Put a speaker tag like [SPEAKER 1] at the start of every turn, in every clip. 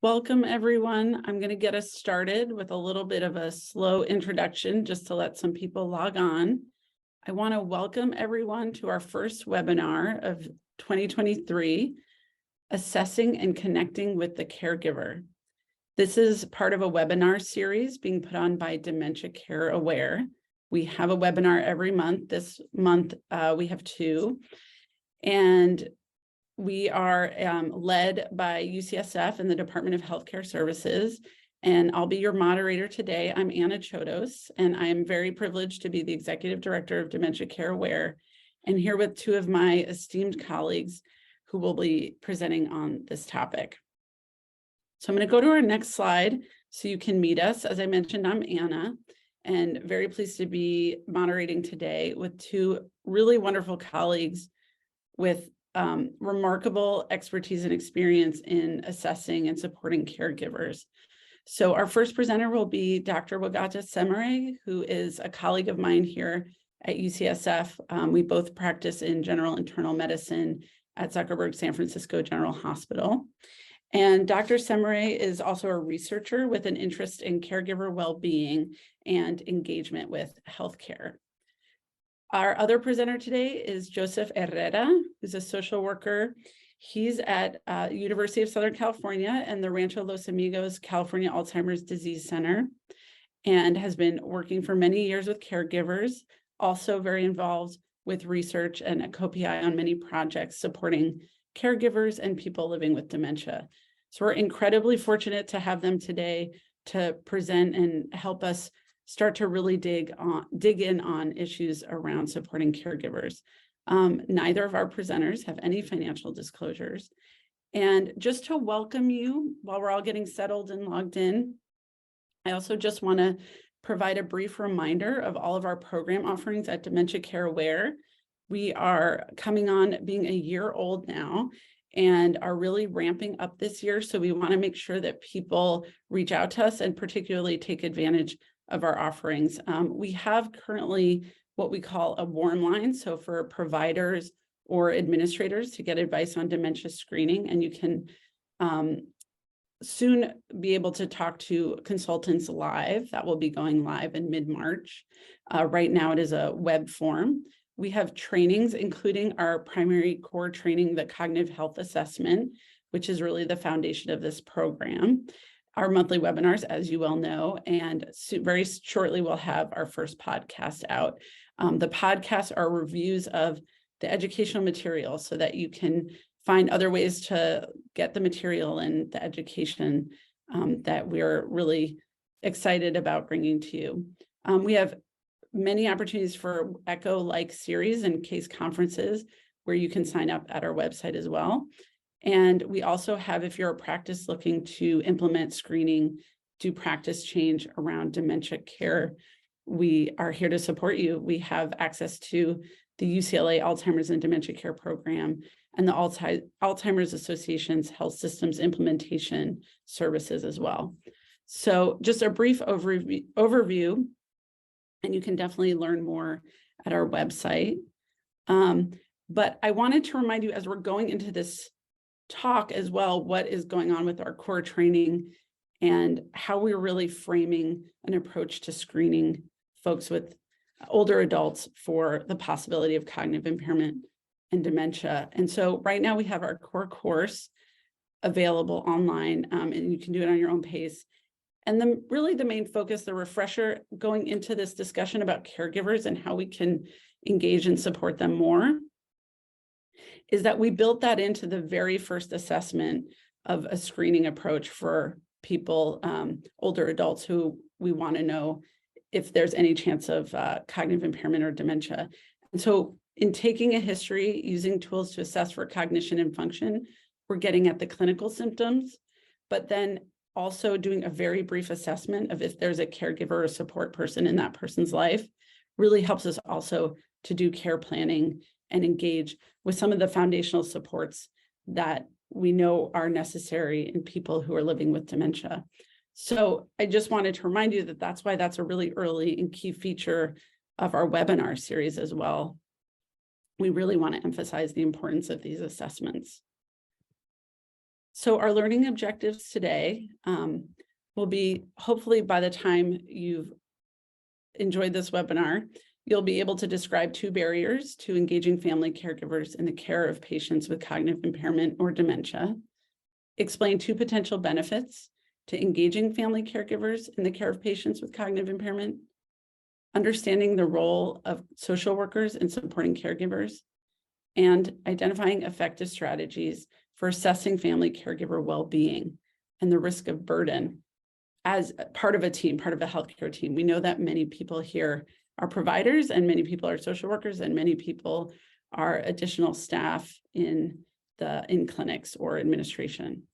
[SPEAKER 1] Welcome, everyone. I'm going to get us started with a little bit of a slow introduction just to let some people log on. I want to welcome everyone to our first webinar of 2023, Assessing and Connecting with the Caregiver. This is part of a webinar series being put on by Dementia Care Aware. We have a webinar every month. This month, we have two. And we are led by UCSF and the Department of Healthcare Services, and I'll be your moderator today. I'm Anna Chodos, and I am very privileged to be the Executive Director of Dementia Care Aware, and here with two of my esteemed colleagues who will be presenting on this topic. So I'm going to go to our next slide so you can meet us. As I mentioned, I'm Anna, and very pleased to be moderating today with two really wonderful colleagues with remarkable expertise and experience in assessing and supporting caregivers. So our first presenter will be Dr. Wagahta Semere, who is a colleague of mine here at UCSF. We both practice in general internal medicine at Zuckerberg San Francisco General Hospital. And Dr. Semere is also a researcher with an interest in caregiver well-being and engagement with healthcare. Our other presenter today is Joseph Herrera, who's a social worker. He's at University of Southern California and the Rancho Los Amigos California Alzheimer's Disease Center, and has been working for many years with caregivers, also very involved with research and a co-PI on many projects supporting caregivers and people living with dementia. So we're incredibly fortunate to have them today to present and help us start to really dig in on issues around supporting caregivers. Neither of our presenters have any financial disclosures. And just to welcome you while we're all getting settled and logged in, I also just want to provide a brief reminder of all of our program offerings at Dementia Care Aware. We are coming on being a year old now and are really ramping up this year. So we want to make sure that people reach out to us and particularly take advantage of our offerings. We have currently what we call a warm line, so for providers or administrators to get advice on dementia screening, and you can soon be able to talk to consultants live. That will be going live in mid-March. Right now it is a web form. We have trainings, including our primary core training, the cognitive health assessment, which is really the foundation of this program. Our monthly webinars, as you well know, and very shortly we'll have our first podcast out. The podcasts are reviews of the educational material so that you can find other ways to get the material and the education that we're really excited about bringing to you. We have many opportunities for ECHO-like series and case conferences where you can sign up at our website as well. And we also have, if you're a practice looking to implement screening, do practice change around dementia care, we are here to support you. We have access to the UCLA Alzheimer's and Dementia Care Program and the Alzheimer's Association's Health Systems Implementation Services as well. So just a brief overview, and you can definitely learn more at our website. But I wanted to remind you, as we're going into this talk as well, what is going on with our core training and how we're really framing an approach to screening folks with older adults for the possibility of cognitive impairment and dementia. And so right now we have our core course available online, and you can do it on your own pace. And then really the main focus, the refresher going into this discussion about caregivers and how we can engage and support them more, is that we built that into the very first assessment of a screening approach for people, older adults who we want to know if there's any chance of cognitive impairment or dementia. And so in taking a history, using tools to assess for cognition and function, we're getting at the clinical symptoms, but then also doing a very brief assessment of if there's a caregiver or support person in that person's life really helps us also to do care planning and engage with some of the foundational supports that we know are necessary in people who are living with dementia. So I just wanted to remind you that that's why that's a really early and key feature of our webinar series as well. We really want to emphasize the importance of these assessments. So our learning objectives today will be, hopefully by the time you've enjoyed this webinar, you'll be able to describe 2 barriers to engaging family caregivers in the care of patients with cognitive impairment or dementia, explain 2 potential benefits to engaging family caregivers in the care of patients with cognitive impairment, understanding the role of social workers in supporting caregivers, and identifying effective strategies for assessing family caregiver well-being and the risk of burden as part of a team, part of a healthcare team. We know that many people here are providers, and many people are social workers, and many people are additional staff in clinics or administration.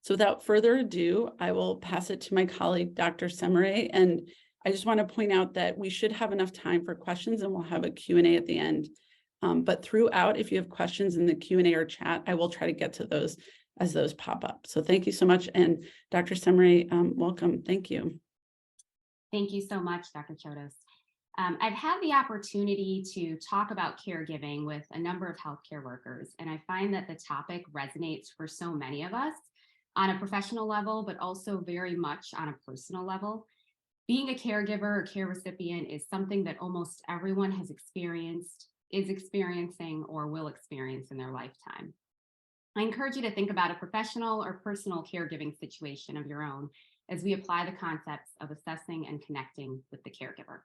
[SPEAKER 1] So without further ado, I will pass it to my colleague, Dr. Semere. And I just want to point out that we should have enough time for questions, and we'll have a Q&A at the end. But throughout, if you have questions in the Q&A or chat, I will try to get to those as those pop up. So thank you so much. And Dr. Semere, welcome. Thank you.
[SPEAKER 2] Thank you so much, Dr. Chodos. I've had the opportunity to talk about caregiving with a number of healthcare workers, and I find that the topic resonates for so many of us on a professional level, but also very much on a personal level. Being a caregiver or care recipient is something that almost everyone has experienced, is experiencing, or will experience in their lifetime. I encourage you to think about a professional or personal caregiving situation of your own as we apply the concepts of assessing and connecting with the caregiver.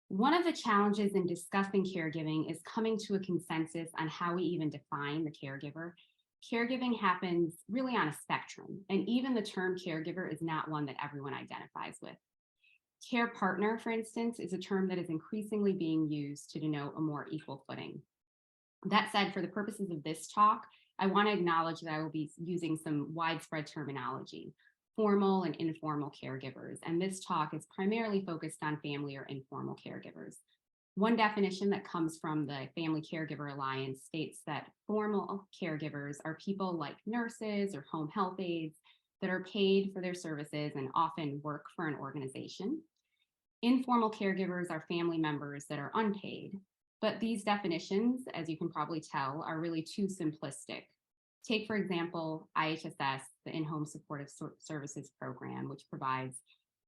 [SPEAKER 2] One of the challenges in discussing caregiving is coming to a consensus on how we even define the caregiver. Caregiving happens really on a spectrum, and even the term caregiver is not one that everyone identifies with. Care partner, for instance, is a term that is increasingly being used to denote a more equal footing. That said, for the purposes of this talk, I want to acknowledge that I will be using some widespread terminology, formal and informal caregivers, and this talk is primarily focused on family or informal caregivers. One definition that comes from the Family Caregiver Alliance states that formal caregivers are people like nurses or home health aides that are paid for their services and often work for an organization. Informal caregivers are family members that are unpaid, but these definitions, as you can probably tell, are really too simplistic. Take, for example, IHSS, the In-Home Supportive Services Program, which provides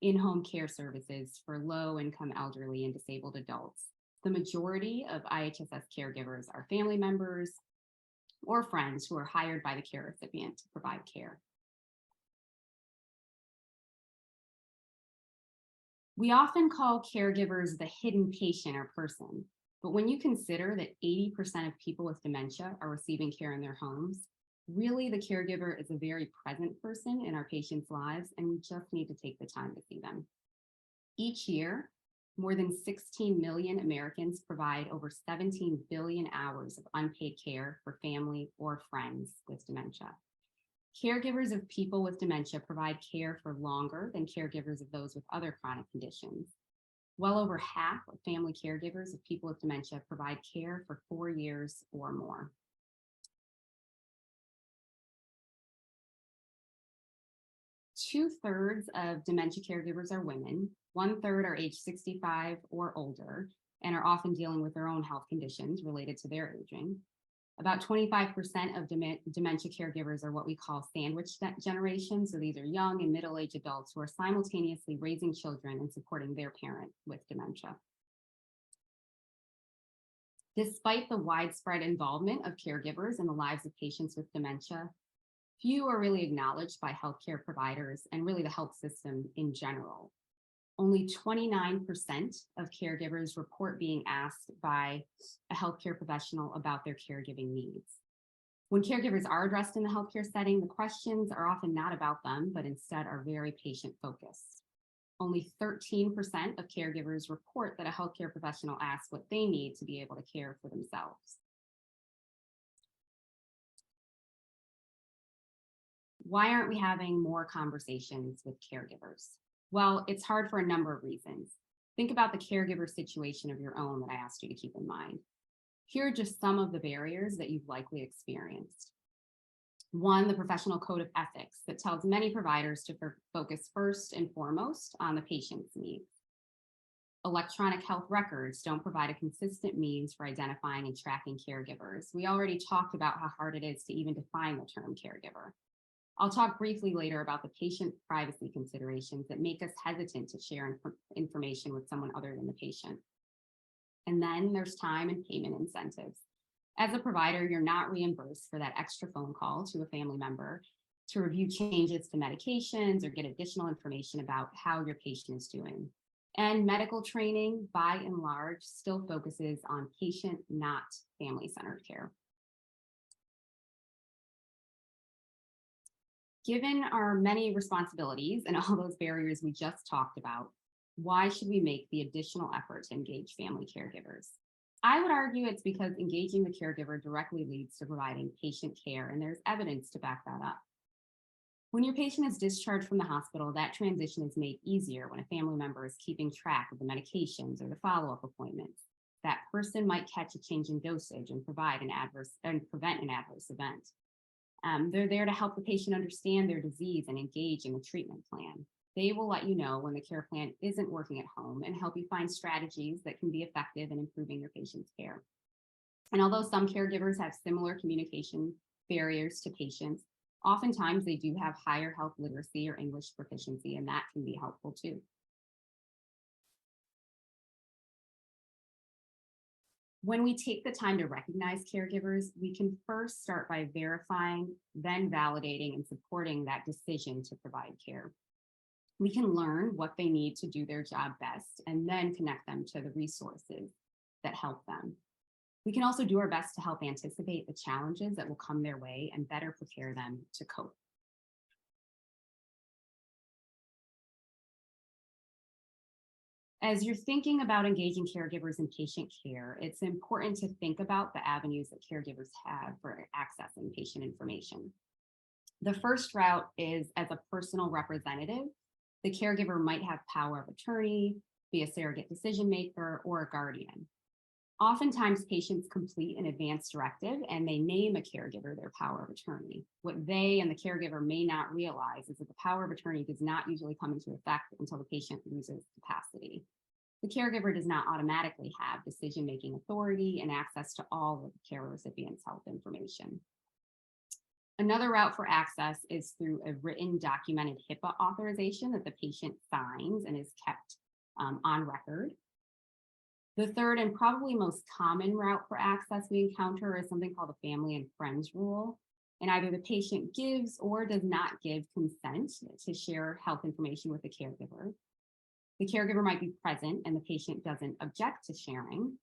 [SPEAKER 2] in-home care services for low-income elderly and disabled adults. The majority of IHSS caregivers are family members or friends who are hired by the care recipient to provide care. We often call caregivers the hidden patient or person, but when you consider that 80% of people with dementia are receiving care in their homes, really the caregiver is a very present person in our patients' lives, and we just need to take the time to see them. Each year, more than 16 million Americans provide over 17 billion hours of unpaid care for family or friends with dementia. Caregivers of people with dementia provide care for longer than caregivers of those with other chronic conditions. Well over half of family caregivers of people with dementia provide care for 4 years or more. Two-thirds of dementia caregivers are women, 1/3 are age 65 or older, and are often dealing with their own health conditions related to their aging. About 25% of dementia caregivers are what we call sandwich generation. So these are young and middle-aged adults who are simultaneously raising children and supporting their parent with dementia. Despite the widespread involvement of caregivers in the lives of patients with dementia, few are really acknowledged by healthcare providers and really the health system in general. Only 29% of caregivers report being asked by a healthcare professional about their caregiving needs. When caregivers are addressed in the healthcare setting, the questions are often not about them, but instead are very patient-focused. Only 13% of caregivers report that a healthcare professional asks what they need to be able to care for themselves. Why aren't we having more conversations with caregivers? Well, it's hard for a number of reasons. Think about the caregiver situation of your own that I asked you to keep in mind. Here are just some of the barriers that you've likely experienced. One, the professional code of ethics that tells many providers to focus first and foremost on the patient's needs. Electronic health records don't provide a consistent means for identifying and tracking caregivers. We already talked about how hard it is to even define the term caregiver. I'll talk briefly later about the patient privacy considerations that make us hesitant to share information with someone other than the patient. And then there's time and payment incentives. As a provider, you're not reimbursed for that extra phone call to a family member to review changes to medications or get additional information about how your patient is doing. And medical training, by and large, still focuses on patient, not family-centered care. Given our many responsibilities and all those barriers we just talked about, why should we make the additional effort to engage family caregivers? I would argue it's because engaging the caregiver directly leads to providing patient care, and there's evidence to back that up. When your patient is discharged from the hospital, that transition is made easier when a family member is keeping track of the medications or the follow-up appointments. That person might catch a change in dosage and prevent an adverse event. They're there to help the patient understand their disease and engage in a treatment plan. They will let you know when the care plan isn't working at home and help you find strategies that can be effective in improving your patient's care. And although some caregivers have similar communication barriers to patients, oftentimes they do have higher health literacy or English proficiency, and that can be helpful too. When we take the time to recognize caregivers, we can first start by verifying, then validating and supporting that decision to provide care. We can learn what they need to do their job best and then connect them to the resources that help them. We can also do our best to help anticipate the challenges that will come their way and better prepare them to cope. As you're thinking about engaging caregivers in patient care, it's important to think about the avenues that caregivers have for accessing patient information. The first route is as a personal representative. The caregiver might have power of attorney, be a surrogate decision maker, or a guardian. Oftentimes, patients complete an advance directive and they name a caregiver their power of attorney. What they and the caregiver may not realize is that the power of attorney does not usually come into effect until the patient loses capacity. The caregiver does not automatically have decision-making authority and access to all of the care recipient's health information. Another route for access is through a written documented HIPAA authorization that the patient signs and is kept on record. The third and probably most common route for access we encounter is something called the family and friends rule. And either the patient gives or does not give consent to share health information with the caregiver. The caregiver might be present and the patient doesn't object to sharing,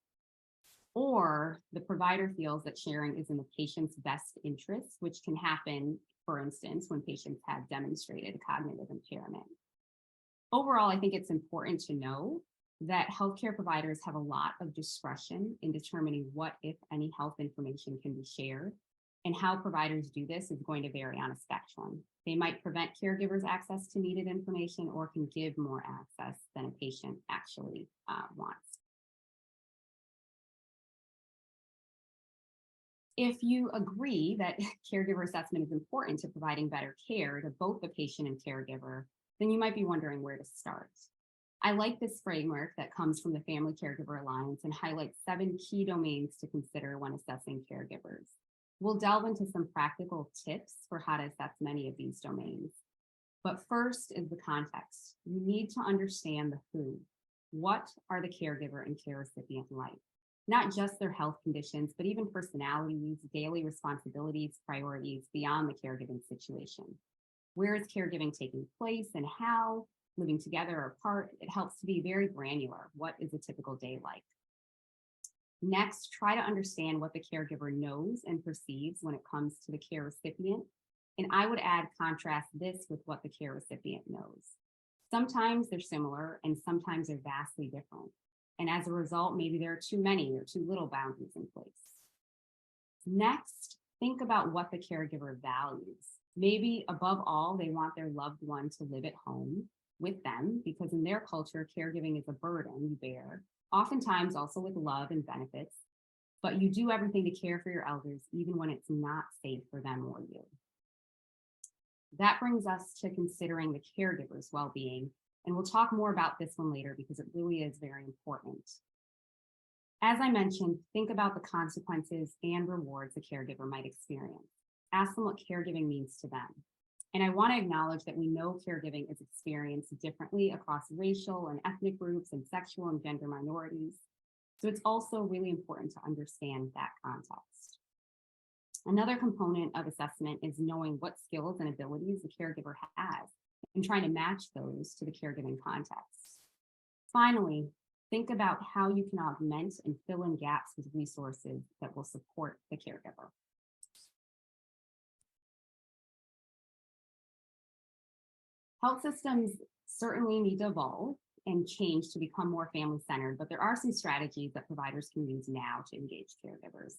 [SPEAKER 2] or the provider feels that sharing is in the patient's best interest, which can happen, for instance, when patients have demonstrated a cognitive impairment. Overall, I think it's important to know that healthcare providers have a lot of discretion in determining what, if any, health information can be shared, and how providers do this is going to vary on a spectrum. They might prevent caregivers access to needed information or can give more access than a patient actually wants. If you agree that caregiver assessment is important to providing better care to both the patient and caregiver, then you might be wondering where to start. I like this framework that comes from the Family Caregiver Alliance and highlights 7 key domains to consider when assessing caregivers. We'll delve into some practical tips for how to assess many of these domains. But first is the context. You need to understand the who. What are the caregiver and care recipient like? Not just their health conditions, but even personalities, daily responsibilities, priorities beyond the caregiving situation. Where is caregiving taking place and how? Living together or apart? It helps to be very granular. What is a typical day like? Next, try to understand what the caregiver knows and perceives when it comes to the care recipient. And I would contrast this with what the care recipient knows. Sometimes they're similar and sometimes they're vastly different. And as a result, maybe there are too many or too little boundaries in place. Next, think about what the caregiver values. Maybe above all, they want their loved one to live at home with them because in their culture, caregiving is a burden you bear, oftentimes also with love and benefits, but you do everything to care for your elders even when it's not safe for them or you. That brings us to considering the caregiver's well-being And we'll talk more about this one later because it really is very important. As I mentioned, think about the consequences and rewards a caregiver might experience. Ask them what caregiving means to them. And I want to acknowledge that we know caregiving is experienced differently across racial and ethnic groups and sexual and gender minorities. So it's also really important to understand that context. Another component of assessment is knowing what skills and abilities the caregiver has and trying to match those to the caregiving context. Finally, think about how you can augment and fill in gaps with resources that will support the caregiver. Health systems certainly need to evolve and change to become more family-centered, but there are some strategies that providers can use now to engage caregivers.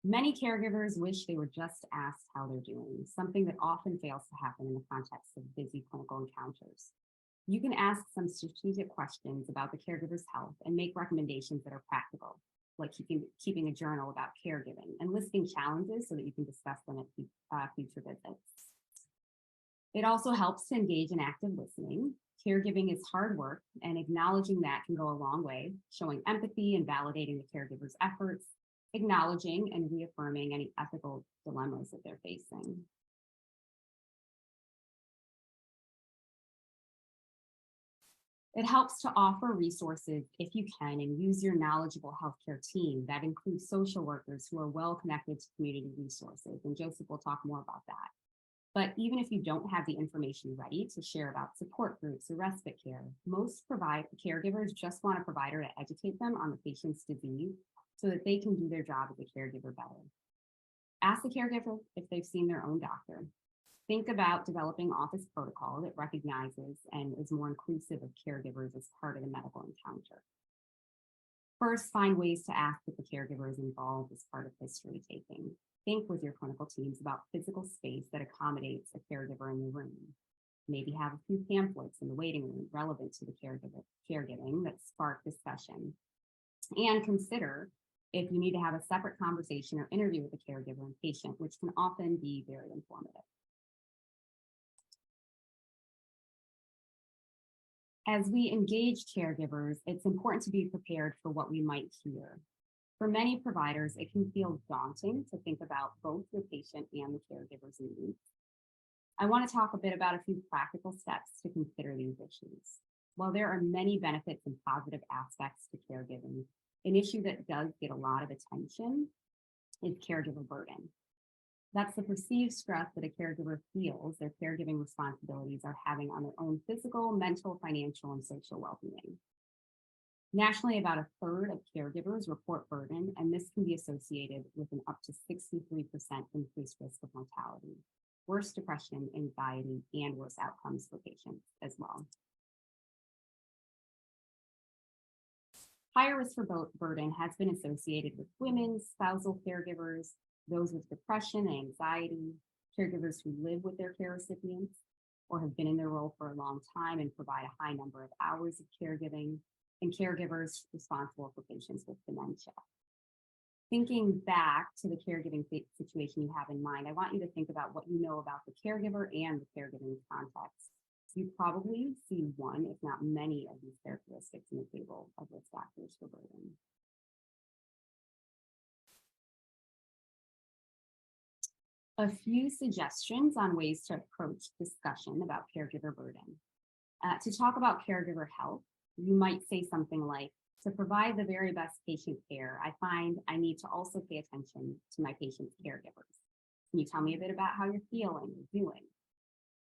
[SPEAKER 2] Many caregivers wish they were just asked how they're doing, something that often fails to happen in the context of busy clinical encounters. You can ask some strategic questions about the caregiver's health and make recommendations that are practical, like keeping a journal about caregiving and listing challenges so that you can discuss them at future visits. It also helps to engage in active listening. Caregiving is hard work, and acknowledging that can go a long way, showing empathy and validating the caregiver's efforts, acknowledging and reaffirming any ethical dilemmas that they're facing. It helps to offer resources if you can and use your knowledgeable healthcare team. That includes social workers who are well connected to community resources, and Joseph will talk more about that. But even if you don't have the information ready to share about support groups or respite care, most caregivers just want a provider to educate them on the patient's disease so that they can do their job as a caregiver better. Ask the caregiver if they've seen their own doctor. Think about developing office protocol that recognizes and is more inclusive of caregivers as part of the medical encounter. First, find ways to ask if the caregiver is involved as part of history taking. Think with your clinical teams about physical space that accommodates a caregiver in the room. Maybe have a few pamphlets in the waiting room relevant to the caregiving that spark discussion. And consider if you need to have a separate conversation or interview with the caregiver and patient, which can often be very informative. As we engage caregivers, it's important to be prepared for what we might hear. For many providers, it can feel daunting to think about both the patient and the caregiver's needs. I want to talk a bit about a few practical steps to consider these issues. While there are many benefits and positive aspects to caregiving, an issue that does get a lot of attention is caregiver burden. That's the perceived stress that a caregiver feels their caregiving responsibilities are having on their own physical, mental, financial, and social well-being. Nationally, about a third of caregivers report burden, and this can be associated with an up to 63% increased risk of mortality, worse depression, anxiety, and worse outcomes for patients as well. Higher risk for burden has been associated with women, spousal caregivers, those with depression and anxiety, caregivers who live with their care recipients or have been in their role for a long time and provide a high number of hours of caregiving, and caregivers responsible for patients with dementia. Thinking back to the caregiving situation you have in mind, I want you to think about what you know about the caregiver and the caregiving context. You probably see one, if not many, of these characteristics in the table of risk factors for burden. A few suggestions on ways to approach discussion about caregiver burden. To talk about caregiver health, you might say something like, to provide the very best patient care, I find I need to also pay attention to my patient's caregivers. Can you tell me a bit about how you're feeling or doing?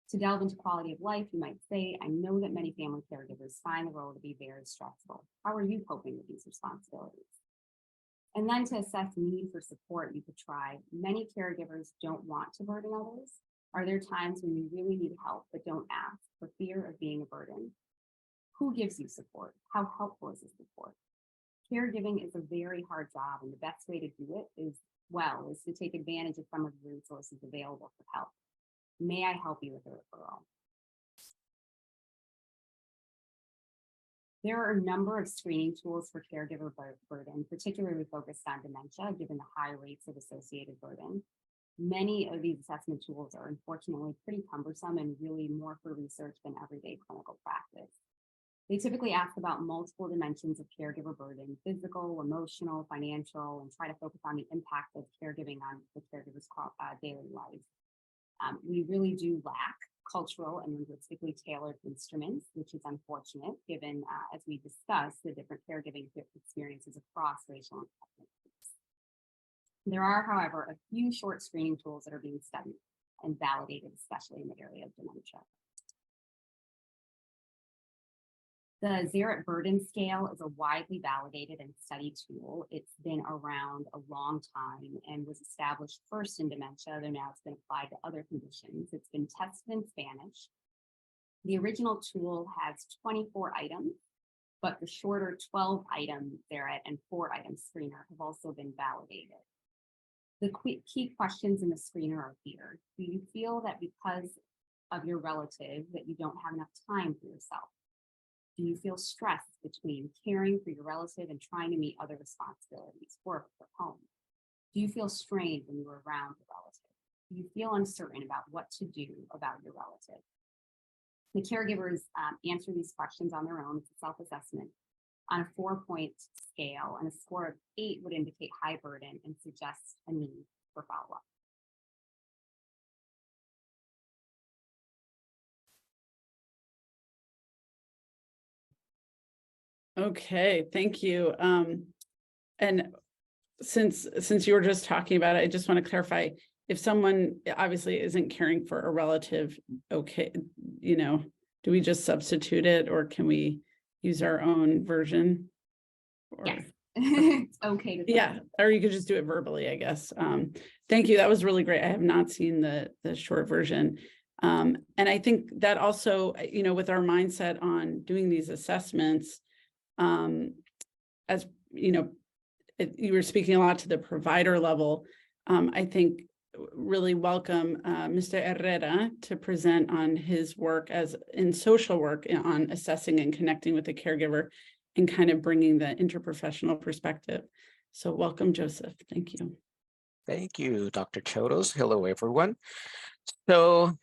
[SPEAKER 2] To delve into quality of life, you might say, I know that many family caregivers find the role to be very stressful. How are you coping with these responsibilities? And then to assess need for support, you could try, many caregivers don't want to burden others. Are there times when you really need help but don't ask for fear of being a burden? Who gives you support? How helpful is the support? Caregiving is a very hard job, and the best way to do it is to take advantage of some of the resources available for help. May I help you with a referral? There are a number of screening tools for caregiver burden, particularly focused on dementia, given the high rates of associated burden. Many of these assessment tools are unfortunately pretty cumbersome and really more for research than everyday clinical practice. They typically ask about multiple dimensions of caregiver burden: physical, emotional, financial, and try to focus on the impact of caregiving on the caregiver's daily life. We really do lack cultural and linguistically tailored instruments, which is unfortunate given, as we discussed, the different caregiving experiences across racial and ethnic groups. There are, however, a few short screening tools that are being studied and validated, especially in the area of dementia. The Zaret Burden Scale is a widely validated and studied tool. It's been around a long time and was established first in dementia, though now it's been applied to other conditions. It's been tested in Spanish. The original tool has 24 items, but the shorter 12-item Zaret and 4-item screener have also been validated. The key questions in the screener are here. Do you feel that because of your relative that you don't have enough time for yourself? Do you feel stressed between caring for your relative and trying to meet other responsibilities, work or home? Do you feel strained when you're around your relative? Do you feel uncertain about what to do about your relative? The caregivers answer these questions on their own. It's a self-assessment on a 4-point scale, and a score of 8 would indicate high burden and suggest a need for follow-up.
[SPEAKER 1] Okay, thank you. And since you were just talking about it, I just want to clarify, if someone obviously isn't caring for a relative, okay, do we just substitute it, or can we use our own version? Or,
[SPEAKER 2] yes. It's okay to
[SPEAKER 1] yeah, or you could just do it verbally, I guess. Thank you. That was really great. I have not seen the short version. And I think that also, with our mindset on doing these assessments, as you were speaking a lot to the provider level. I think really welcome Mr. Herrera to present on his work as in social work on assessing and connecting with the caregiver and kind of bringing the interprofessional perspective. So welcome, Joseph. Thank you.
[SPEAKER 3] Thank you, Dr. Chodos. Hello, everyone. So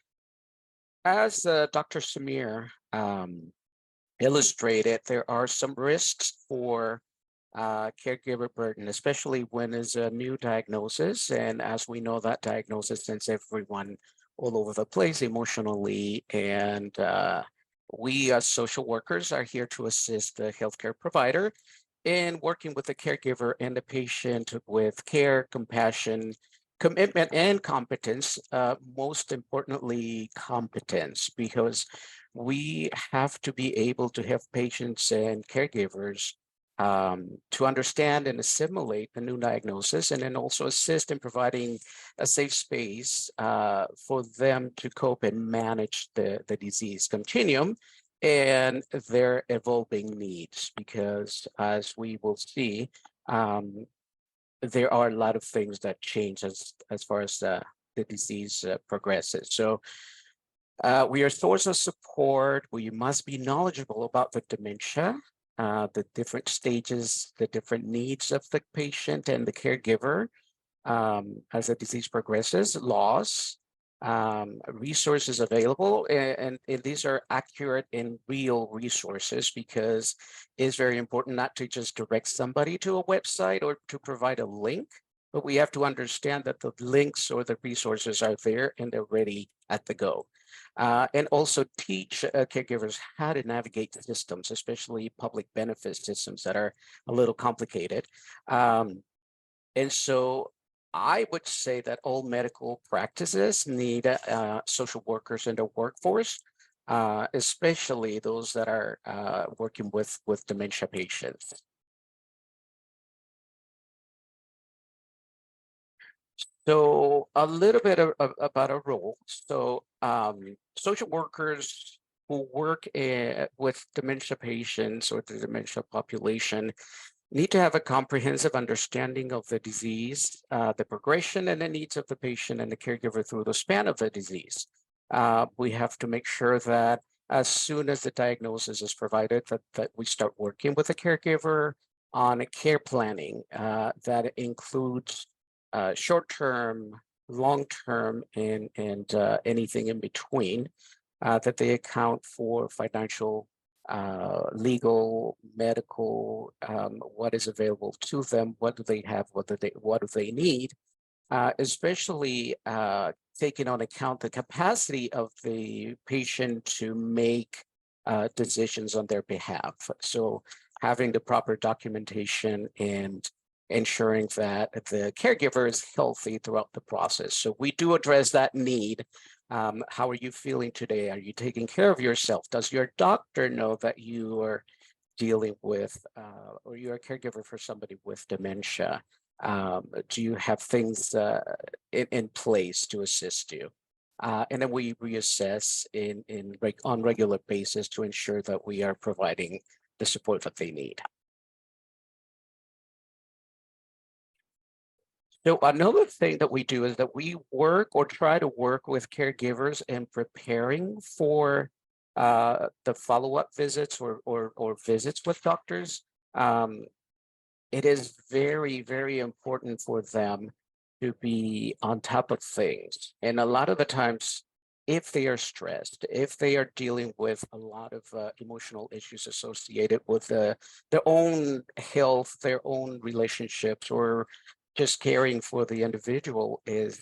[SPEAKER 3] as Dr. Semere illustrated, there are some risks for caregiver burden, especially when there's a new diagnosis. And as we know, that diagnosis sends everyone all over the place emotionally. And we as social workers are here to assist the healthcare provider in working with the caregiver and the patient with care, compassion, commitment, and competence. Most importantly, competence, because we have to be able to have patients and caregivers to understand and assimilate the new diagnosis, and then also assist in providing a safe space for them to cope and manage the disease continuum and their evolving needs. Because as we will see, there are a lot of things that change as far as the disease progresses. So we are a source of support. We must be knowledgeable about the dementia, the different stages, the different needs of the patient and the caregiver as the disease progresses, loss, resources available, and these are accurate and real resources, because it's very important not to just direct somebody to a website or to provide a link, but we have to understand that the links or the resources are there and they're ready at the go. And also teach caregivers how to navigate the systems, especially public benefit systems that are a little complicated. And so I would say that all medical practices need social workers in the workforce, especially those that are working with dementia patients. So a little bit about our role. So social workers who work with dementia patients or the dementia population need to have a comprehensive understanding of the disease, the progression and the needs of the patient and the caregiver through the span of the disease. We have to make sure that as soon as the diagnosis is provided, that we start working with the caregiver on a care planning that includes short-term, long-term, and anything in between, that they account for financial, legal, medical, what is available to them, what do they have, what do they need, especially taking on account the capacity of the patient to make decisions on their behalf. So having the proper documentation and ensuring that the caregiver is healthy throughout the process. So we do address that need. How are you feeling today? Are you taking care of yourself? Does your doctor know that you are dealing with, or you're a caregiver for somebody with dementia? Do you have things in place to assist you? And then we reassess on regular basis to ensure that we are providing the support that they need. So another thing that we do is that we work or try to work with caregivers in preparing for the follow-up visits or visits with doctors. It is very, very important for them to be on top of things. And a lot of the times, if they are stressed, if they are dealing with a lot of emotional issues associated with their own health, their own relationships, or just caring for the individual, it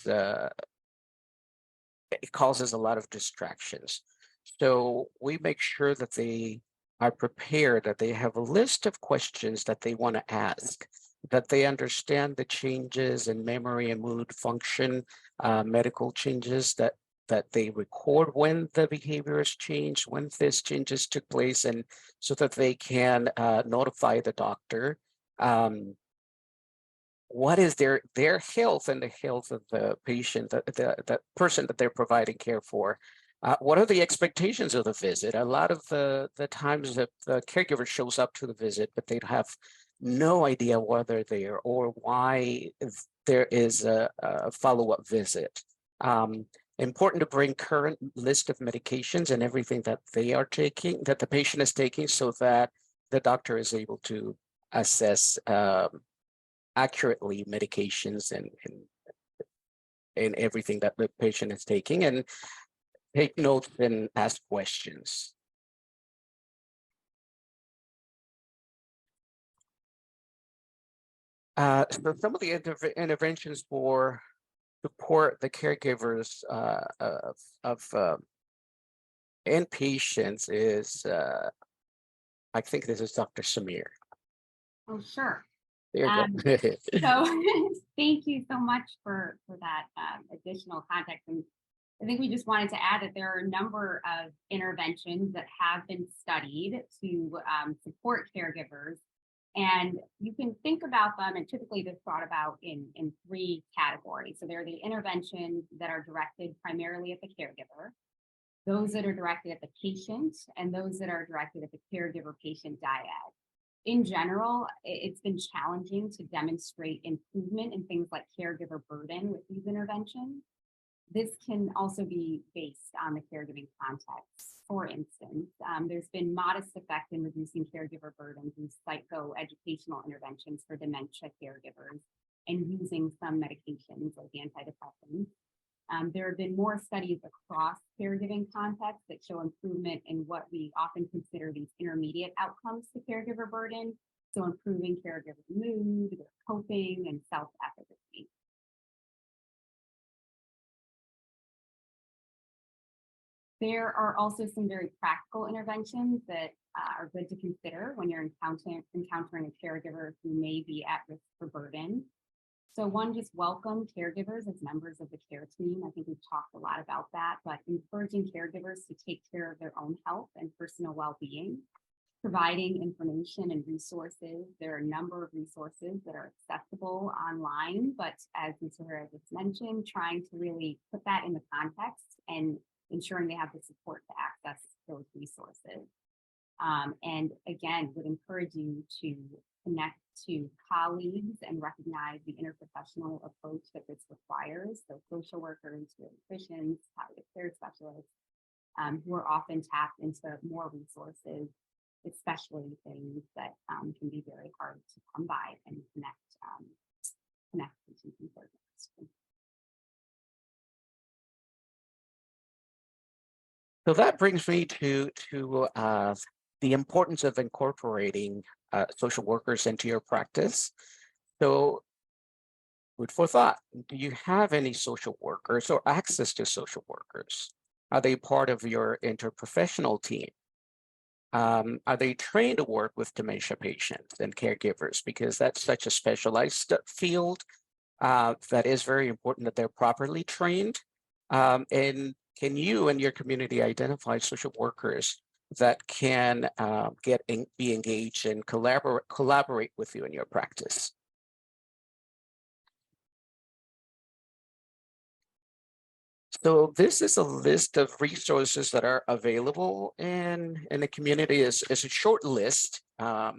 [SPEAKER 3] causes a lot of distractions. So we make sure that they are prepared, that they have a list of questions that they want to ask, that they understand the changes in memory and mood function, medical changes that they record when the behavior has changed, when these changes took place, and so that they can notify the doctor what is their health and the health of the patient, the person that they're providing care for. What are the expectations of the visit? A lot of the times that the caregiver shows up to the visit, but they have no idea why they're there or why there is a follow-up visit. Important to bring current list of medications and everything that they are taking, that the patient is taking, so that the doctor is able to assess accurately medications and everything that the patient is taking, and take notes and ask questions. So some of the interventions for support the caregivers of inpatients is, I think this is Dr. Semere.
[SPEAKER 2] Oh, sure.
[SPEAKER 3] There you go.
[SPEAKER 2] So thank you so much for that additional context. And I think we just wanted to add that there are a number of interventions that have been studied to support caregivers. And you can think about them, and typically they're thought about in three categories. So there are the interventions that are directed primarily at the caregiver, those that are directed at the patient, and those that are directed at the caregiver-patient dyad. In general, it's been challenging to demonstrate improvement in things like caregiver burden with these interventions. This can also be based on the caregiving context. For instance, there's been modest effect in reducing caregiver burden through psychoeducational interventions for dementia caregivers and using some medications like antidepressants. There have been more studies across caregiving contexts that show improvement in what we often consider these intermediate outcomes to caregiver burden, so improving caregiver mood, their coping, and self-efficacy. There are also some very practical interventions that are good to consider when you're encountering a caregiver who may be at risk for burden. So one, just welcome caregivers as members of the care team. I think we've talked a lot about that, but encouraging caregivers to take care of their own health and personal well-being, providing information and resources. There are a number of resources that are accessible online, but as Mr. Herrera just mentioned, trying to really put that in the context and ensuring they have the support to access those resources. And again, would encourage you to connect to colleagues and recognize the interprofessional approach that this requires. So social workers, pediatricians, palliative care specialists, who are often tapped into more resources, especially things that can be very hard to come by and connect patients and caregivers.
[SPEAKER 3] So that brings me to the importance of incorporating social workers into your practice. So, food for thought. Do you have any social workers or access to social workers? Are they part of your interprofessional team? Are they trained to work with dementia patients and caregivers? Because that's such a specialized field that is very important that they're properly trained. And can you and your community identify social workers that can be engaged and collaborate with you in your practice? So this is a list of resources that are available in the community. It's a short list. I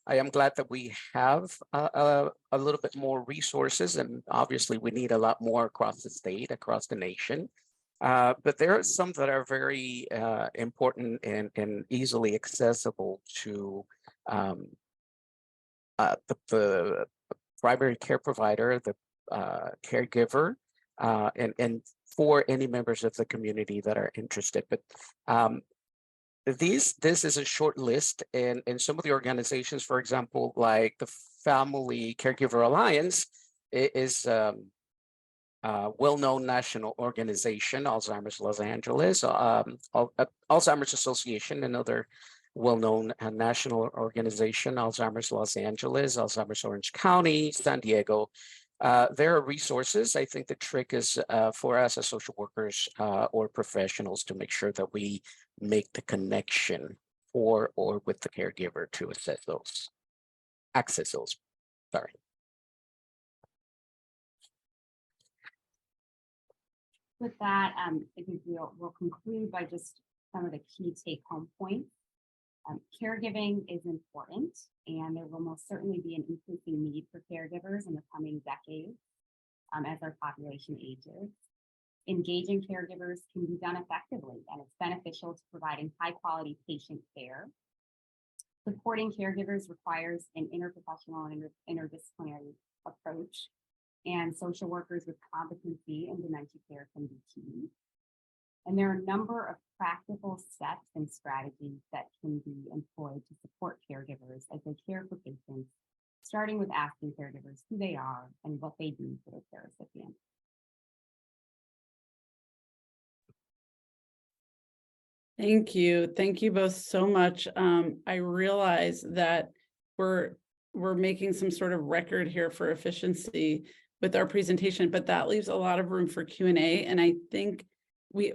[SPEAKER 3] am glad that we have a little bit more resources, and obviously we need a lot more across the state, across the nation. But there are some that are very important and easily accessible to the primary care provider, the caregiver, and for any members of the community that are interested. But this is a short list, and some of the organizations, for example, like the Family Caregiver Alliance, is a well-known national organization, Alzheimer's Los Angeles, Alzheimer's Association, another well-known national organization, Alzheimer's Los Angeles, Alzheimer's Orange County, San Diego. There are resources. I think the trick is for us as social workers or professionals to make sure that we make the connection for or with the caregiver to access those. Sorry.
[SPEAKER 2] With that, I think we'll conclude by just some of the key take-home points. Caregiving is important, and there will most certainly be an increasing need for caregivers in the coming decades as our population ages. Engaging caregivers can be done effectively, and it's beneficial to providing high-quality patient care. Supporting caregivers requires an interprofessional and interdisciplinary approach, and social workers with competency in dementia care can be key. And there are a number of practical steps and strategies that can be employed to support caregivers as they care for patients, starting with asking caregivers who they are and what they do for their care recipients.
[SPEAKER 1] Thank you. Thank you both so much. I realize that we're making some sort of record here for efficiency with our presentation, but that leaves a lot of room for Q&A. And I think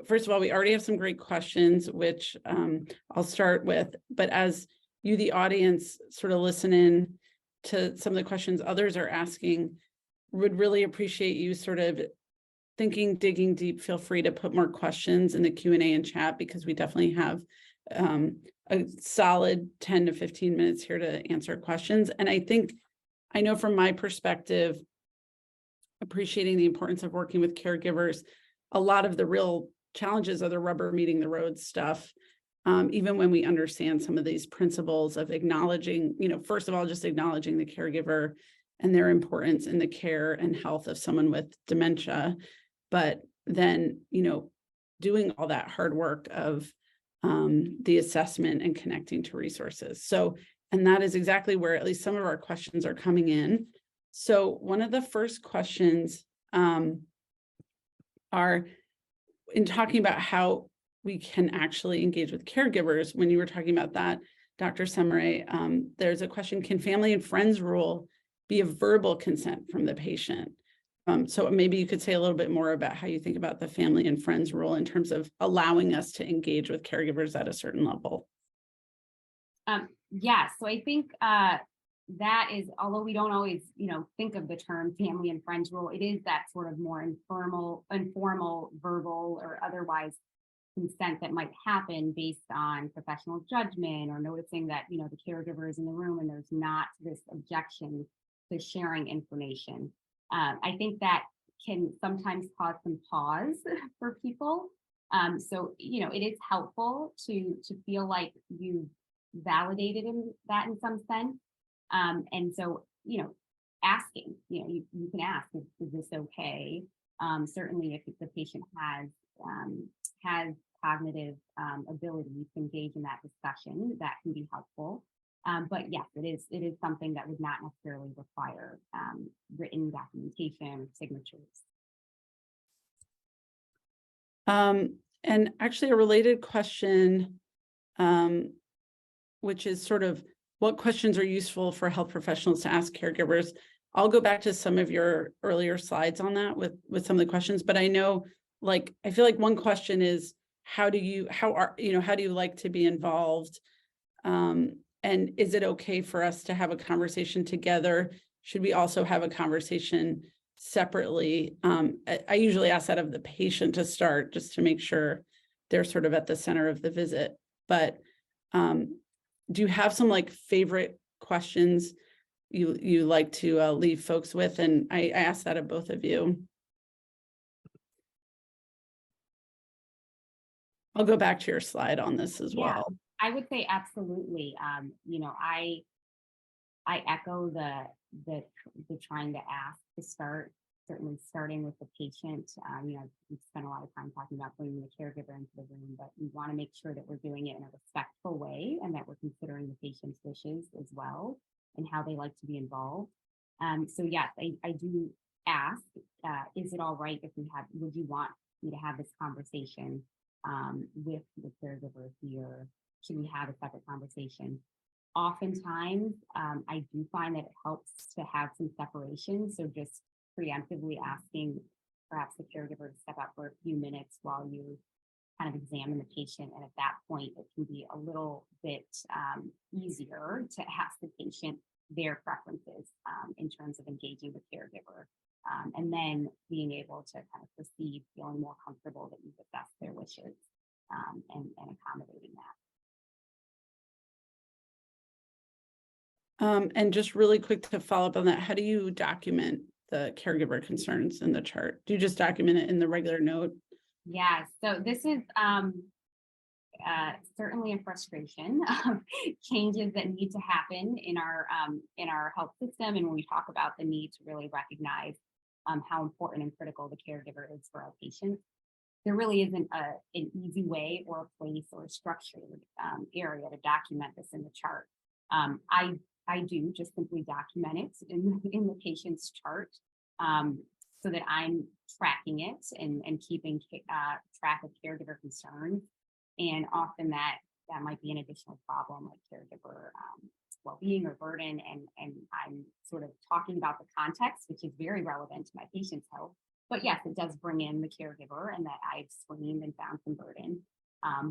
[SPEAKER 1] first of all, we already have some great questions, which I'll start with, but as you, the audience, sort of listen in to some of the questions others are asking, would really appreciate you sort of digging deep. Feel free to put more questions in the Q&A and chat, because we definitely have a solid 10 to 15 minutes here to answer questions. And I know from my perspective, appreciating the importance of working with caregivers, a lot of the real challenges are the rubber meeting the road stuff. Even when we understand some of these principles of acknowledging, first of all, just acknowledging the caregiver and their importance in the care and health of someone with dementia, but then, doing all that hard work of the assessment and connecting to resources. So, and that is exactly where at least some of our questions are coming in. So one of the first questions are in talking about how we can actually engage with caregivers. When you were talking about that, Dr. Semere, there's a question: can family and friends rule be a verbal consent from the patient? So maybe you could say a little bit more about how you think about the family and friends rule in terms of allowing us to engage with caregivers at a certain level.
[SPEAKER 2] Yeah, so I think that is, although we don't always, think of the term family and friends rule, it is that sort of more informal, verbal or otherwise consent that might happen based on professional judgment, or noticing that, the caregiver is in the room and there's not this objection to sharing information. I think that can sometimes cause some pause for people. So, it is helpful to feel like you validated that in some sense. And so, asking, you can ask, is this okay? Certainly if the patient has cognitive ability to engage in that discussion, that can be helpful. But yes, it is something that would not necessarily require written documentation or signatures.
[SPEAKER 1] And actually a related question, which is sort of what questions are useful for health professionals to ask caregivers. I'll go back to some of your earlier slides on that with some of the questions, but I know, like, I feel like one question is, how do you like to be involved? And is it okay for us to have a conversation together? Should we also have a conversation separately? I usually ask that of the patient to start, just to make sure they're sort of at the center of the visit. But do you have some like favorite questions you like to leave folks with? And I ask that of both of you. I'll go back to your slide on this as well.
[SPEAKER 2] I would say absolutely. I echo the trying to ask to start, certainly starting with the patient. We spent a lot of time talking about bringing the caregiver into the room, but we want to make sure that we're doing it in a respectful way and that we're considering the patient's wishes as well and how they like to be involved. So yes, I do ask, is it all right if would you want me to have this conversation with the caregiver here? Should we have a separate conversation? Oftentimes, I do find that it helps to have some separation. So just preemptively asking perhaps the caregiver to step out for a few minutes while you kind of examine the patient. And at that point, it can be a little bit easier to ask the patient their preferences in terms of engaging the caregiver. And then being able to kind of proceed feeling more comfortable that you've assessed their wishes and accommodating that.
[SPEAKER 1] And just really quick to follow up on that, how do you document the caregiver concerns in the chart? Do you just document it in the regular note?
[SPEAKER 2] Yeah, so this is certainly a frustration of changes that need to happen in our health system. And when we talk about the need to really recognize how important and critical the caregiver is for our patients, there really isn't an easy way or a place or a structured area to document this in the chart. I do just simply document it in the patient's chart so that I'm tracking it and keeping track of caregiver concerns. And often that might be an additional problem, like caregiver well-being or burden. And I'm sort of talking about the context, which is very relevant to my patient's health. But yes, it does bring in the caregiver and that I've screened and found some burden,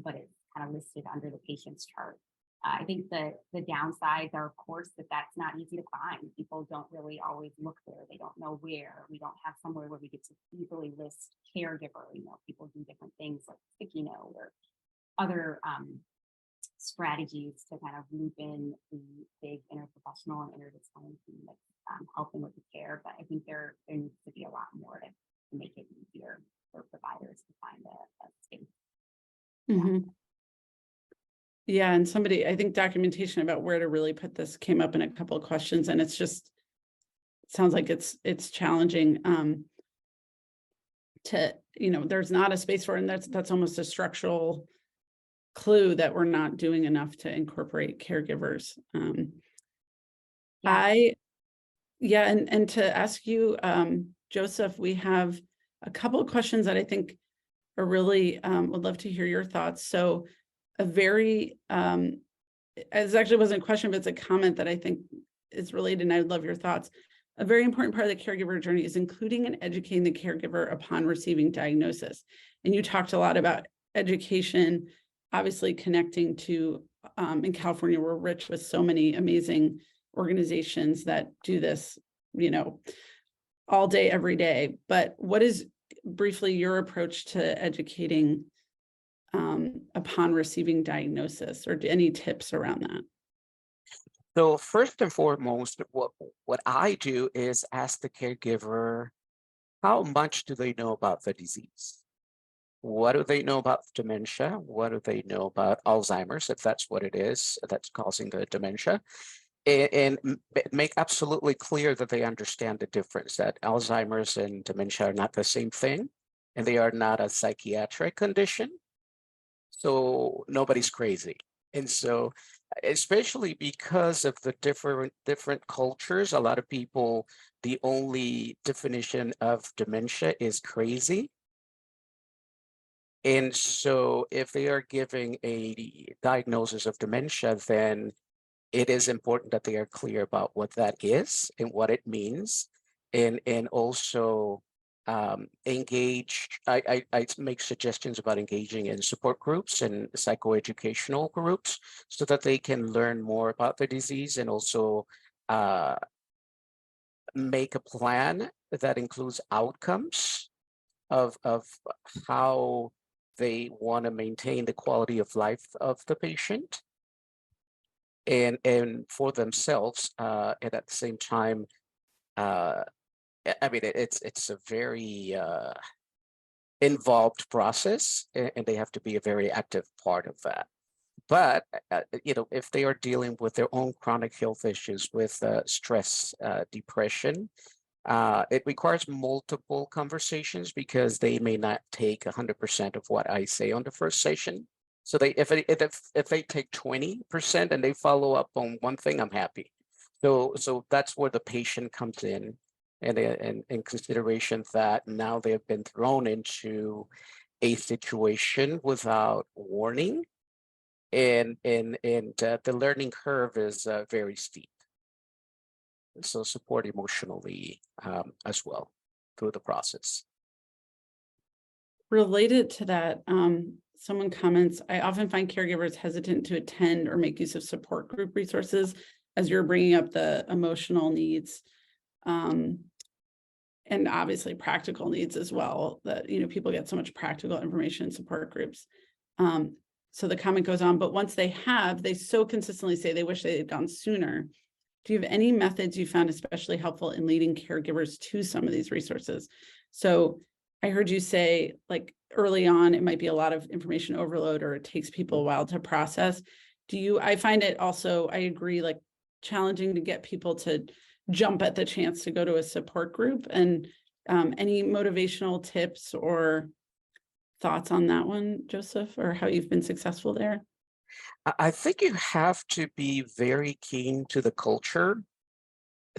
[SPEAKER 2] but it's kind of listed under the patient's chart. I think the downsides are, of course, that's not easy to find. People don't really always look there. They don't know where. We don't have somewhere where we get to easily list caregiver. People do different things like sticky note or other strategies to kind of loop in the big interprofessional and interdisciplinary team that's helping with the care. But I think there needs to be a lot more to make it easier for providers to find a space.
[SPEAKER 1] Mm-hmm. Yeah, and I think documentation about where to really put this came up in a couple of questions, and it sounds like it's challenging there's not a space for it, and that's almost a structural clue that we're not doing enough to incorporate caregivers. And to ask you, Joseph, we have a couple of questions that I think are really would love to hear your thoughts. So a very it actually wasn't a question, but it's a comment that I think is related, and I'd love your thoughts. A very important part of the caregiver journey is including and educating the caregiver upon receiving diagnosis. And you talked a lot about education, obviously connecting to in California, we're rich with so many amazing organizations that do this, all day, every day. But what is briefly your approach to educating upon receiving diagnosis, or any tips around that?
[SPEAKER 3] So first and foremost, what I do is ask the caregiver, how much do they know about the disease? What do they know about dementia? What do they know about Alzheimer's, if that's what it is that's causing the dementia? And make absolutely clear that they understand the difference, that Alzheimer's and dementia are not the same thing, and they are not a psychiatric condition. so nobody's crazy. And so, especially because of the different cultures, a lot of people, the only definition of dementia is crazy. And so if they are giving a diagnosis of dementia, then it is important that they are clear about what that is and what it means, and also engage. I make suggestions about engaging in support groups and psychoeducational groups so that they can learn more about the disease, and also make a plan that includes outcomes of how they want to maintain the quality of life of the patient and for themselves, and at the same time, I mean, it's a very involved process, and they have to be a very active part of that. But if they are dealing with their own chronic health issues, with stress, depression, it requires multiple conversations, because they may not take 100% of what I say on the first session. So if they take 20% and they follow up on one thing, I'm happy. So that's where the patient comes in, and in consideration that now they have been thrown into a situation without warning, and the learning curve is very steep. So support emotionally as well through the process.
[SPEAKER 1] Related to that, someone comments, I often find caregivers hesitant to attend or make use of support group resources, as you're bringing up the emotional needs, and obviously practical needs as well, that, people get so much practical information in support groups. So the comment goes on, but once they so consistently say they wish they had gone sooner. Do you have any methods you found especially helpful in leading caregivers to some of these resources? So I heard you say, like, early on, it might be a lot of information overload, or it takes people a while to process. I find it also, I agree, like, challenging to get people to jump at the chance to go to a support group, and any motivational tips or thoughts on that one, Joseph, or how you've been successful there?
[SPEAKER 3] I think you have to be very keen to the culture,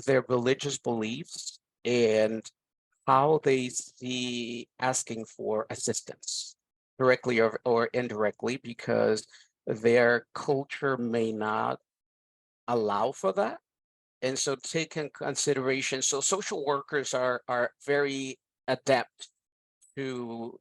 [SPEAKER 3] their religious beliefs, and how they see asking for assistance, directly or indirectly, because their culture may not allow for that. And so take in consideration, so social workers are very adept to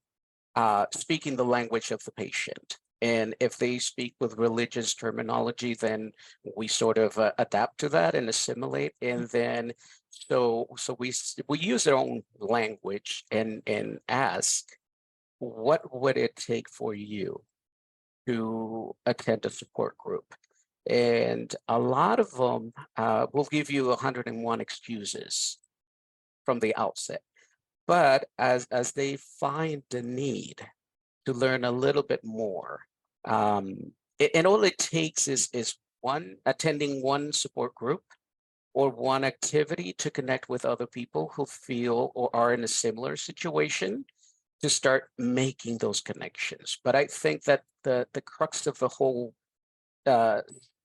[SPEAKER 3] speaking the language of the patient. And if they speak with religious terminology, then we sort of adapt to that and assimilate. And then so we use our own language and ask, what would it take for you to attend a support group? And a lot of them will give you 101 excuses from the outset. But as they find the need to learn a little bit more, and all it takes is attending one support group or one activity to connect with other people who feel or are in a similar situation, to start making those connections. But I think that the crux of the whole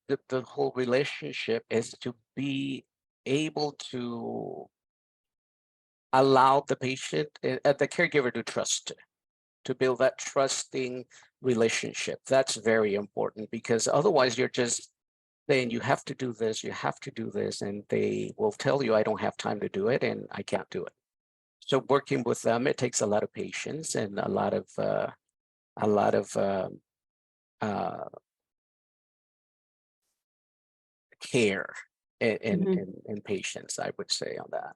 [SPEAKER 3] the whole relationship is to be able to allow the patient, the caregiver, to trust, to build that trusting relationship. That's very important, because otherwise you're just saying, you have to do this, you have to do this, and they will tell you, I don't have time to do it, and I can't do it. So working with them, it takes a lot of patience and a lot of care and patience, I would say, on that.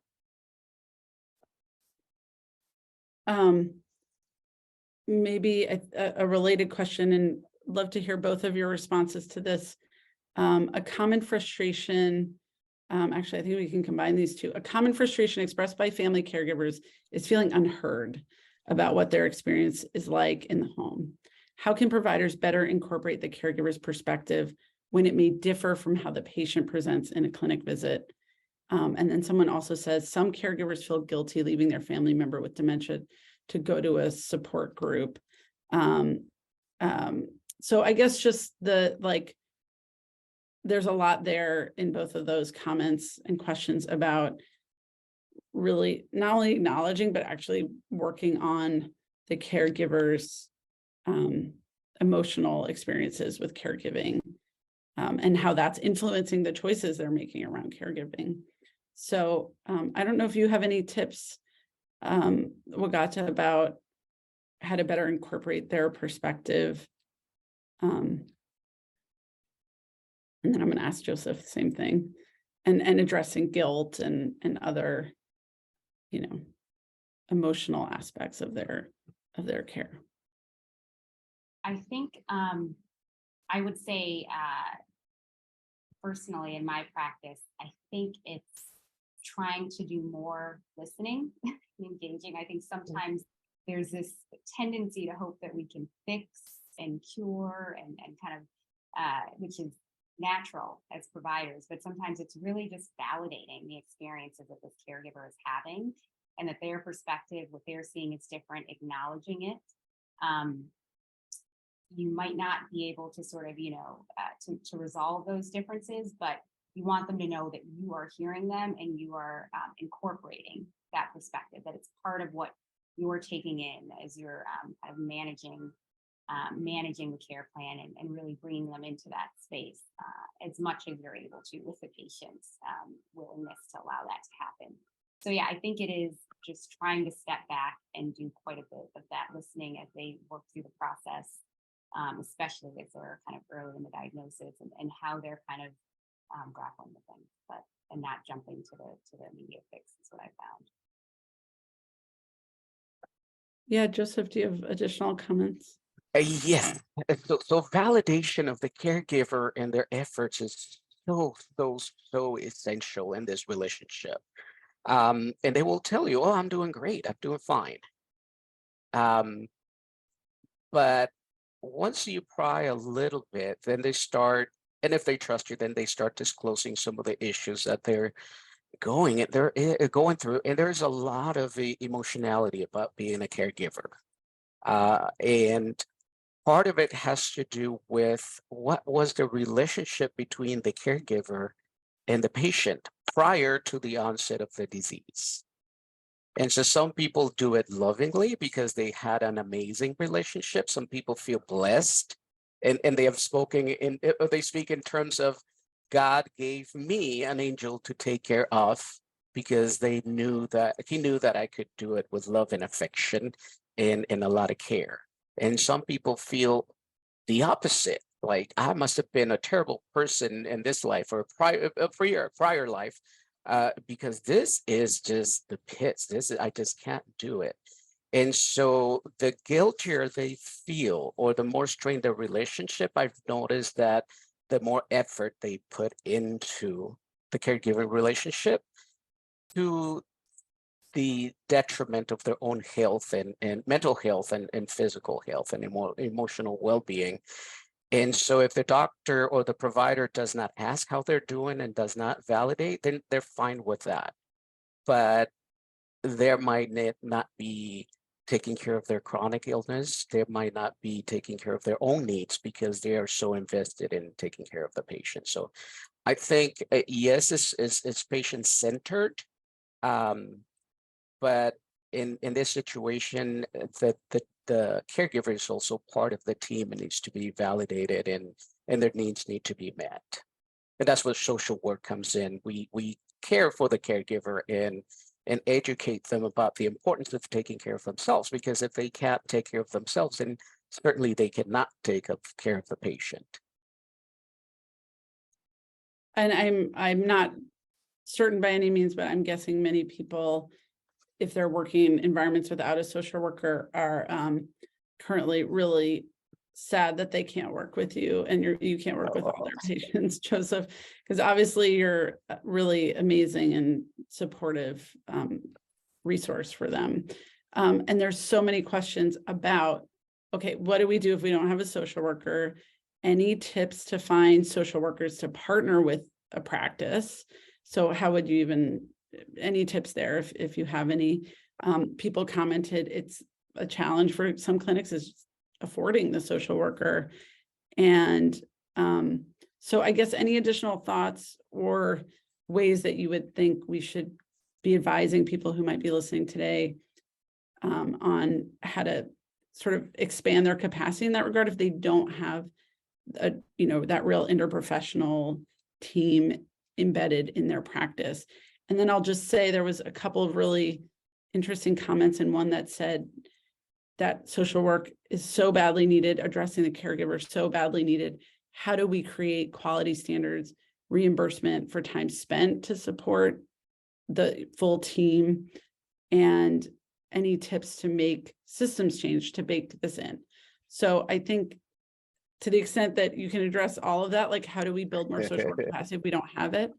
[SPEAKER 1] Maybe a related question, and love to hear both of your responses to this. A common frustration, actually, I think we can combine these two. A common frustration expressed by family caregivers is feeling unheard about what their experience is like in the home. How can providers better incorporate the caregiver's perspective when it may differ from how the patient presents in a clinic visit? And then someone also says, some caregivers feel guilty leaving their family member with dementia to go to a support group. So I guess just there's a lot there in both of those comments and questions about really not only acknowledging, but actually working on the caregivers' emotional experiences with caregiving, and how that's influencing the choices they're making around caregiving. So I don't know if you have any tips, Wagahta, about how to better incorporate their perspective. And then I'm going to ask Joseph the same thing, and addressing guilt and other, emotional aspects of their care.
[SPEAKER 2] I think I would say personally in my practice, I think it's trying to do more listening, engaging. I think sometimes there's this tendency to hope that we can fix and cure and kind of, which is natural as providers, but sometimes it's really just validating the experiences that this caregiver is having, and that their perspective, what they're seeing is different, acknowledging it. You might not be able to sort of, to resolve those differences, but you want them to know that you are hearing them and you are incorporating that perspective, that it's part of what you're taking in as you're kind of managing the care plan and really bringing them into that space as much as you're able to with the patient's willingness to allow that to happen. So yeah, I think it is just trying to step back and do quite a bit of that listening as they work through the process, especially if they're kind of early in the diagnosis and how they're kind of grappling with things, and not jumping to the immediate fix is what I found.
[SPEAKER 1] Yeah, Joseph, do you have additional comments?
[SPEAKER 3] Yes. So validation of the caregiver and their efforts is so essential in this relationship. And they will tell you, oh, I'm doing great, I'm doing fine. But once you pry a little bit, then they start, and if they trust you, then they start disclosing some of the issues that they're going through. And there's a lot of emotionality about being a caregiver. And part of it has to do with what was the relationship between the caregiver and the patient prior to the onset of the disease. And so some people do it lovingly because they had an amazing relationship. Some people feel blessed, and they have they speak in terms of God gave me an angel to take care of, because he knew that I could do it with love and affection and a lot of care. And some people feel the opposite, like I must have been a terrible person in this life or prior life, because this is just the pits. I just can't do it. And so the guiltier they feel, or the more strained the relationship, I've noticed that the more effort they put into the caregiving relationship, to the detriment of their own health and mental health and physical health and emotional well-being. And so if the doctor or the provider does not ask how they're doing and does not validate, then they're fine with that. But there might not be taking care of their chronic illness. They might not be taking care of their own needs because they are so invested in taking care of the patient. So I think, yes, it's patient-centered. But in this situation, the caregiver is also part of the team and needs to be validated, and their needs need to be met. And that's where social work comes in. We care for the caregiver and educate them about the importance of taking care of themselves, because if they can't take care of themselves, then certainly they cannot take care of the patient.
[SPEAKER 1] And I'm not certain by any means, but I'm guessing many people, if they're working in environments without a social worker, are currently really sad that they can't work with you, and you can't work with all their patients, Joseph, because obviously you're a really amazing and supportive resource for them. And there's so many questions about, okay, what do we do if we don't have a social worker? Any tips to find social workers to partner with a practice? So how would you any tips there if you have any? People commented it's a challenge for some clinics is affording the social worker. And so I guess any additional thoughts or ways that you would think we should be advising people who might be listening today on how to sort of expand their capacity in that regard if they don't have that real interprofessional team embedded in their practice. And then I'll just say there was a couple of really interesting comments, and one that said that social work is so badly needed, addressing the caregiver so badly needed. How do we create quality standards, reimbursement for time spent to support the full team, and any tips to make systems change to bake this in? So I think to the extent that you can address all of that, like how do we build more social work capacity if we don't have it?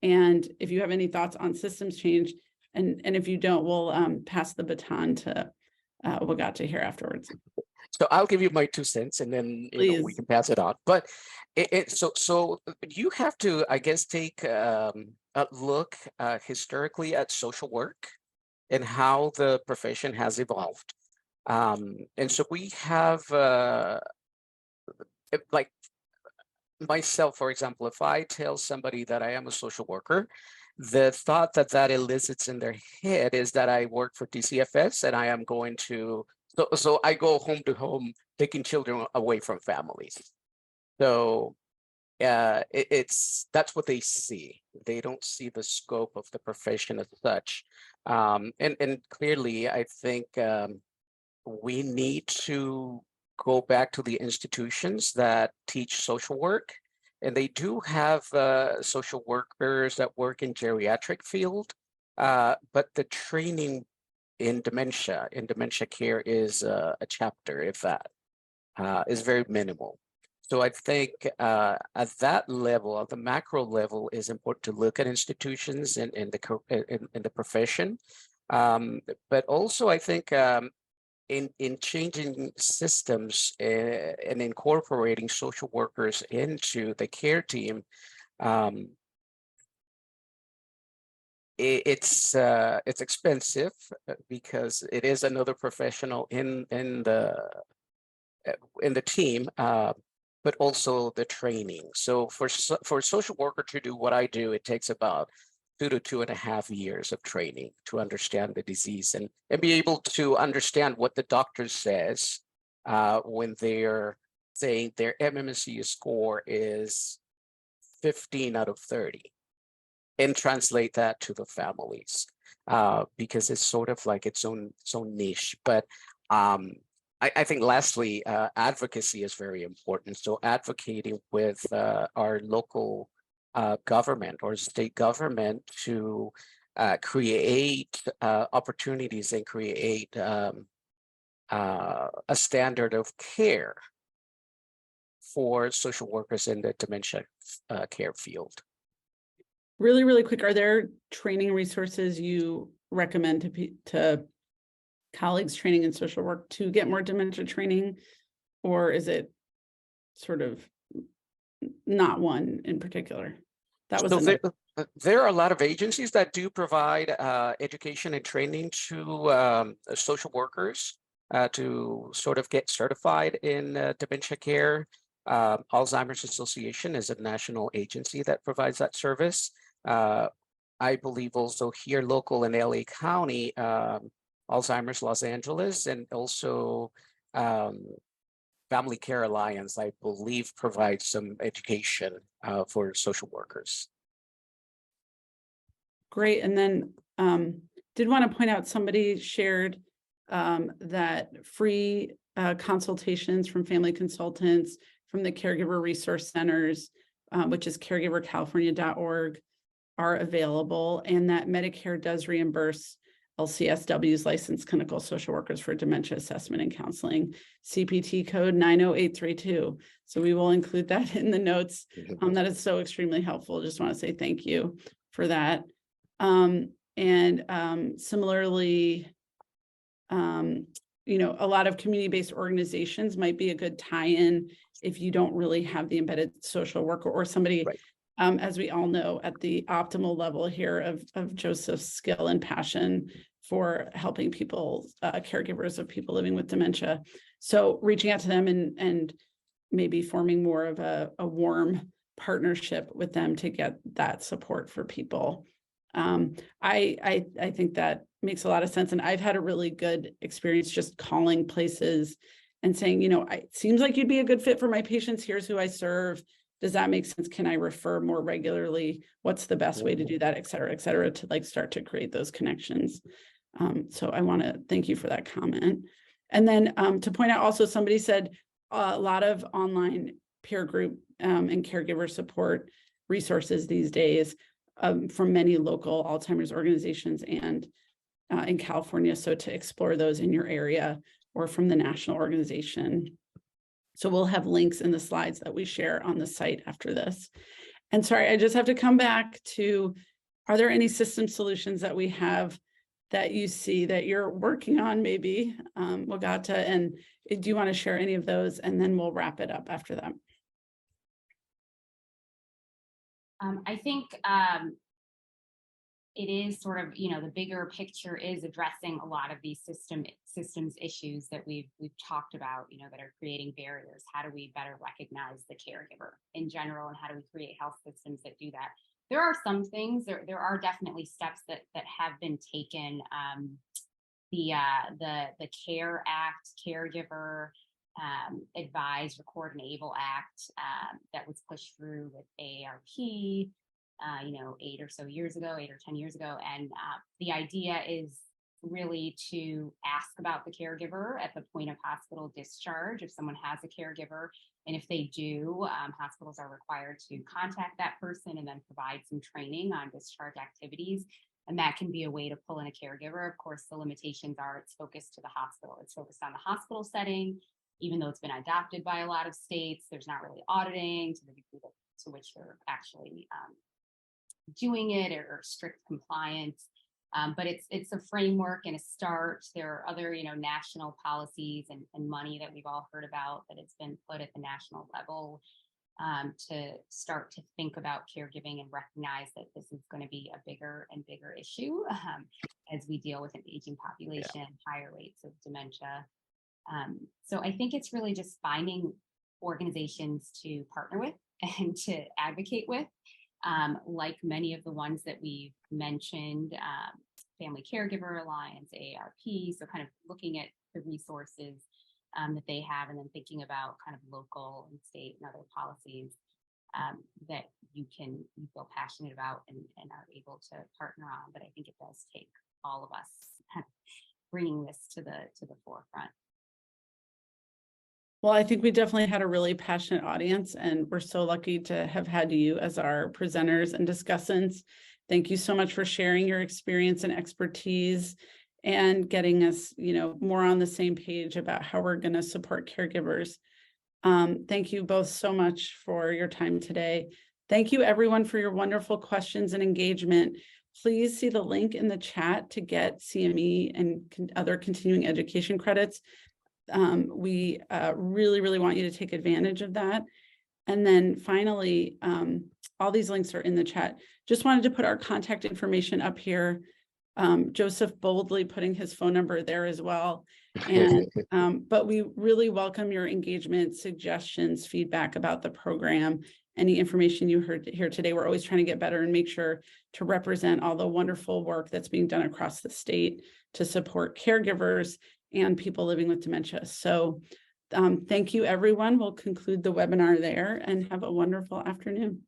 [SPEAKER 1] And if you have any thoughts on systems change, and if you don't, we'll pass the baton to Wagahta here afterwards.
[SPEAKER 3] So I'll give you my 2 cents, and then we can pass it on. But so you have to, I guess, take a look historically at social work and how the profession has evolved. And so we have like myself, for example, if I tell somebody that I am a social worker, the thought that elicits in their head is that I work for DCFS and I am going to, so I go home to home taking children away from families. So that's what they see. They don't see the scope of the profession as such. And clearly, I think we need to go back to the institutions that teach social work. And they do have social workers that work in geriatric field, but the training in dementia care is a chapter, if that, is very minimal. So I think at that level, at the macro level, is important to look at institutions in the profession. But also I think in changing systems and incorporating social workers into the care team, it's expensive because it is another professional in the team, but also the training. So for a social worker to do what I do, it takes about 2 to 2.5 years of training to understand the disease and be able to understand what the doctor says when they're saying their MMSE score is 15 out of 30, and translate that to the families because it's sort of like its own niche. But I think lastly, advocacy is very important. So advocating with our local government or state government to create opportunities and create a standard of care for social workers in the dementia care field.
[SPEAKER 1] Really, really quick, are there training resources you recommend to colleagues training in social work to get more dementia training, or is it sort of not one in particular? That was
[SPEAKER 3] there are a lot of agencies that do provide education and training to social workers to sort of get certified in dementia care. Alzheimer's Association is a national agency that provides that service. I believe also here local in LA County, Alzheimer's Los Angeles, and also Family Care Alliance, I believe, provides some education for social workers.
[SPEAKER 1] Great. And then did want to point out, somebody shared that free consultations from family consultants from the Caregiver Resource Centers, which is caregivercalifornia.org, are available, and that Medicare does reimburse LCSW's licensed clinical social workers for dementia assessment and counseling, CPT code 90832. So we will include that in the notes. That is so extremely helpful. Just want to say thank you for that. Similarly, a lot of community-based organizations might be a good tie-in if you don't really have the embedded social worker or somebody, right. As we all know, at the optimal level here of Joseph's skill and passion for helping people, caregivers of people living with dementia. So reaching out to them and maybe forming more of a warm partnership with them to get that support for people. I think that makes a lot of sense. And I've had a really good experience just calling places and saying, it seems like you'd be a good fit for my patients. Here's who I serve. Does that make sense? Can I refer more regularly? What's the best way to do that, et cetera, to like start to create those connections. So I want to thank you for that comment. And then to point out also, somebody said a lot of online peer group and caregiver support resources these days from many local Alzheimer's organizations and in California. So to explore those in your area or from the national organization. So we'll have links in the slides that we share on the site after this. And sorry, I just have to come back to, are there any system solutions that we have that you see that you're working on maybe, Wagahta, and do you want to share any of those? And then we'll wrap it up after that.
[SPEAKER 2] I think it is sort of, the bigger picture is addressing a lot of these systems issues that we've talked about, that are creating barriers. How do we better recognize the caregiver in general, and how do we create health systems that do that? There are some things, there are definitely steps that have been taken. The CARE Act, Caregiver, Advise, Record, Enable Act that was pushed through with AARP, 8 or so years ago, 8 or 10 years ago. And the idea is really to ask about the caregiver at the point of hospital discharge if someone has a caregiver. And if they do, hospitals are required to contact that person and then provide some training on discharge activities. And that can be a way to pull in a caregiver. Of course, the limitations are it's focused to the hospital. It's focused on the hospital setting. Even though it's been adopted by a lot of states, there's not really auditing to the degree to which they're actually doing it or strict compliance. But it's a framework and a start. There are other, national policies and money that we've all heard about that it's been put at the national level to start to think about caregiving and recognize that this is going to be a bigger and bigger issue as we deal with an aging population, higher rates of dementia. So I think it's really just finding organizations to partner with and to advocate with, like many of the ones that we've mentioned, Family Caregiver Alliance, AARP. So kind of looking at the resources that they have, and then thinking about kind of local and state and other policies that you feel passionate about and are able to partner on. But I think it does take all of us bringing this to the forefront.
[SPEAKER 1] Well, I think we definitely had a really passionate audience, and we're so lucky to have had you as our presenters and discussants. Thank you so much for sharing your experience and expertise and getting us, more on the same page about how we're going to support caregivers. Thank you both so much for your time today. Thank you everyone for your wonderful questions and engagement. Please see the link in the chat to get CME and other continuing education credits. We really, really want you to take advantage of that. And then finally, all these links are in the chat. Just wanted to put our contact information up here. Joseph boldly putting his phone number there as well. And but we really welcome your engagement, suggestions, feedback about the program, any information you heard here today. We're always trying to get better and make sure to represent all the wonderful work that's being done across the state to support caregivers and people living with dementia. So thank you, everyone. We'll conclude the webinar there and have a wonderful afternoon.